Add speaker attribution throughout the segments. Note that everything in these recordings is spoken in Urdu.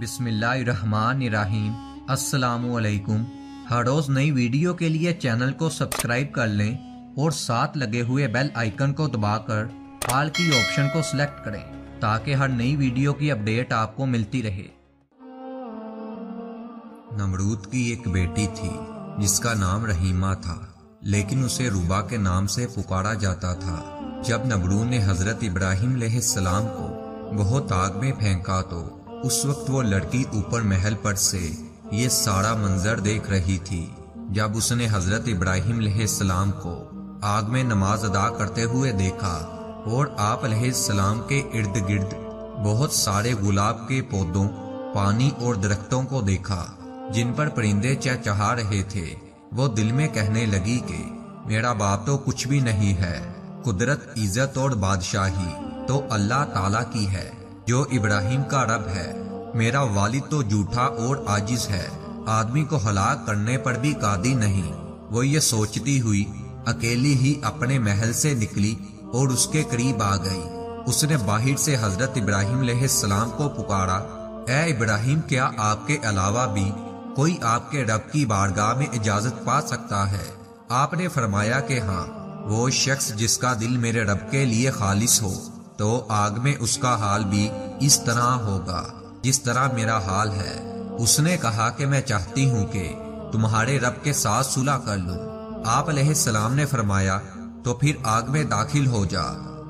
Speaker 1: بسم اللہ الرحمن الرحیم۔ السلام علیکم۔ ہر روز نئی ویڈیو کے لیے چینل کو سبسکرائب کر لیں اور ساتھ لگے ہوئے بیل آئیکن کو دبا کر آل کی آپشن کو سلیکٹ کریں تاکہ ہر نئی ویڈیو کی اپڈیٹ آپ کو ملتی رہے۔ نمرود کی ایک بیٹی تھی جس کا نام رحیمہ تھا، لیکن اسے ربا کے نام سے پکارا جاتا تھا۔ جب نمرود نے حضرت ابراہیم علیہ السلام کو بہت آگ میں پھینکا تو اس وقت وہ لڑکی اوپر محل پر سے یہ سارا منظر دیکھ رہی تھی۔ جب اس نے حضرت ابراہیم علیہ السلام کو آگ میں نماز ادا کرتے ہوئے دیکھا اور آپ علیہ السلام کے ارد گرد بہت سارے گلاب کے پودوں، پانی اور درختوں کو دیکھا جن پر پرندے چہچہا رہے تھے، وہ دل میں کہنے لگی کہ میرا باپ تو کچھ بھی نہیں ہے، قدرت، عزت اور بادشاہی تو اللہ تعالیٰ کی ہے جو ابراہیم کا رب ہے۔ میرا والد تو جھوٹا اور عاجز ہے، آدمی کو ہلاک کرنے پر بھی قادر نہیں۔ وہ یہ سوچتی ہوئی اکیلی ہی اپنے محل سے نکلی اور اس کے قریب آ گئی۔ اس نے باہر سے حضرت ابراہیم علیہ السلام کو پکارا، اے ابراہیم، کیا آپ کے علاوہ بھی کوئی آپ کے رب کی بارگاہ میں اجازت پا سکتا ہے؟ آپ نے فرمایا کہ ہاں، وہ شخص جس کا دل میرے رب کے لیے خالص ہو تو آگ میں اس کا حال بھی اس طرح ہوگا جس طرح میرا حال ہے۔ اس نے کہا کہ میں چاہتی ہوں کہ تمہارے رب کے ساتھ صلح کر لوں۔ آپ علیہ السلام نے فرمایا تو پھر آگ میں داخل ہو جا۔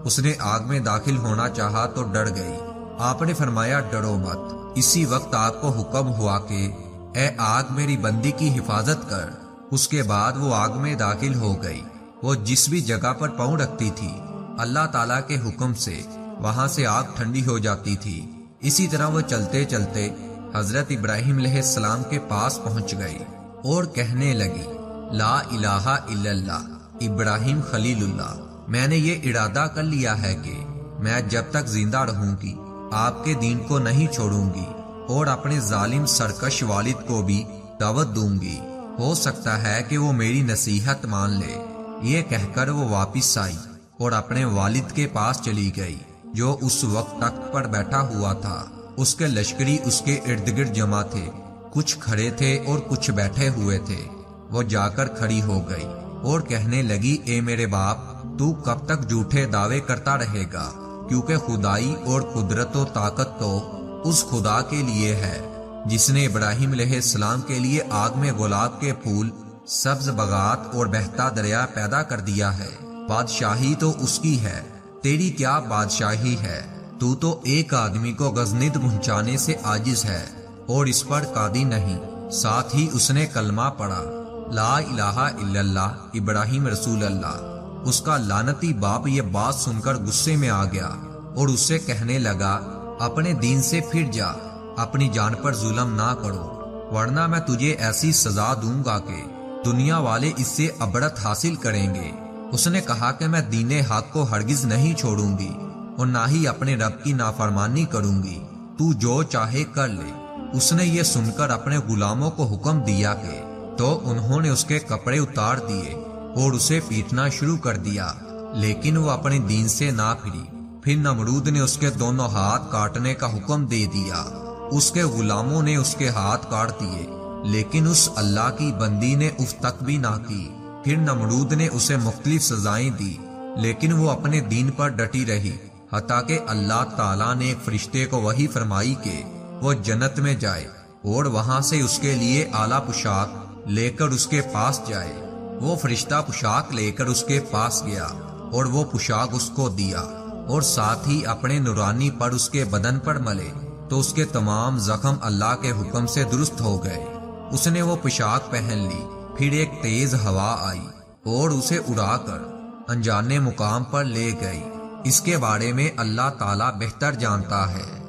Speaker 1: اس نے آگ میں داخل ہونا چاہا تو ڈر گئی۔ آپ نے فرمایا ڈرو مت۔ اسی وقت آپ کو حکم ہوا کہ اے آگ، میری بندی کی حفاظت کر۔ اس کے بعد وہ آگ میں داخل ہو گئی۔ وہ جس بھی جگہ پر پاؤں رکھتی تھی اللہ تعالیٰ کے حکم سے وہاں سے آگ ٹھنڈی ہو جاتی تھی۔ اسی طرح وہ چلتے چلتے حضرت ابراہیم علیہ السلام کے پاس پہنچ گئی اور کہنے لگی، لا الہ الا اللہ، ابراہیم خلیل اللہ، میں نے یہ ارادہ کر لیا ہے کہ میں جب تک زندہ رہوں گی آپ کے دین کو نہیں چھوڑوں گی اور اپنے ظالم سرکش والد کو بھی دعوت دوں گی، ہو سکتا ہے کہ وہ میری نصیحت مان لے۔ یہ کہہ کر وہ واپس آئی اور اپنے والد کے پاس چلی گئی جو اس وقت تخت پر بیٹھا ہوا تھا۔ اس کے لشکری اس کے ارد گرد جمع تھے، کچھ کھڑے تھے اور کچھ بیٹھے ہوئے تھے۔ وہ جا کر کھڑی ہو گئی اور کہنے لگی، اے میرے باپ، تو کب تک جھوٹے دعوے کرتا رہے گا؟ کیونکہ خدائی اور قدرت و طاقت تو اس خدا کے لیے ہے جس نے ابراہیم علیہ السلام کے لیے آگ میں گلاب کے پھول، سبز باغات اور بہتا دریا پیدا کر دیا ہے۔ بادشاہی تو اس کی ہے، تیری کیا بادشاہی ہے؟ تو ایک آدمی کو غزنید پہنچانے سے عاجز ہے اور اس پر قادر نہیں۔ ساتھ ہی اس نے کلمہ پڑھا، لا الہ الا اللہ، ابراہیم رسول اللہ۔ اس کا لعنتی باپ یہ بات سن کر غصے میں آ گیا اور اس سے کہنے لگا، اپنے دین سے پھر جا، اپنی جان پر ظلم نہ کرو، ورنہ میں تجھے ایسی سزا دوں گا کہ دنیا والے اس سے عبرت حاصل کریں گے۔ اس نے کہا کہ میں دین حق کو ہرگز نہیں چھوڑوں گی اور نہ ہی اپنے رب کی نافرمانی کروں گی، تو جو چاہے کر لے۔ اس نے یہ سن کر اپنے غلاموں کو حکم دیا کہ تو انہوں نے اس کے کپڑے اتار دیے اور اسے پیٹنا شروع کر دیا، لیکن وہ اپنے دین سے نہ پھری۔ پھر نمرود نے اس کے دونوں ہاتھ کاٹنے کا حکم دے دیا۔ اس کے غلاموں نے اس کے ہاتھ کاٹ دیے، لیکن اس اللہ کی بندی نے اف تک بھی نہ کی۔ پھر نمرود نے اسے مختلف سزائیں دی، لیکن وہ اپنے دین پر ڈٹی رہی، حتیٰ کہ اللہ تعالیٰ نے ایک فرشتے کو وحی فرمائی کہ وہ جنت میں جائے اور وہاں سے اس کے لیے اعلیٰ پوشاک لے کر اس کے پاس جائے۔ وہ فرشتہ پوشاک لے کر اس کے پاس گیا اور وہ پوشاک اس کو دیا اور ساتھ ہی اپنے نورانی پر اس کے بدن پر ملے تو اس کے تمام زخم اللہ کے حکم سے درست ہو گئے۔ اس نے وہ پوشاک پہن لی۔ پھر ایک تیز ہوا آئی اور اسے اڑا کر انجانے مقام پر لے گئی۔ اس کے بارے میں اللہ تعالیٰ بہتر جانتا ہے۔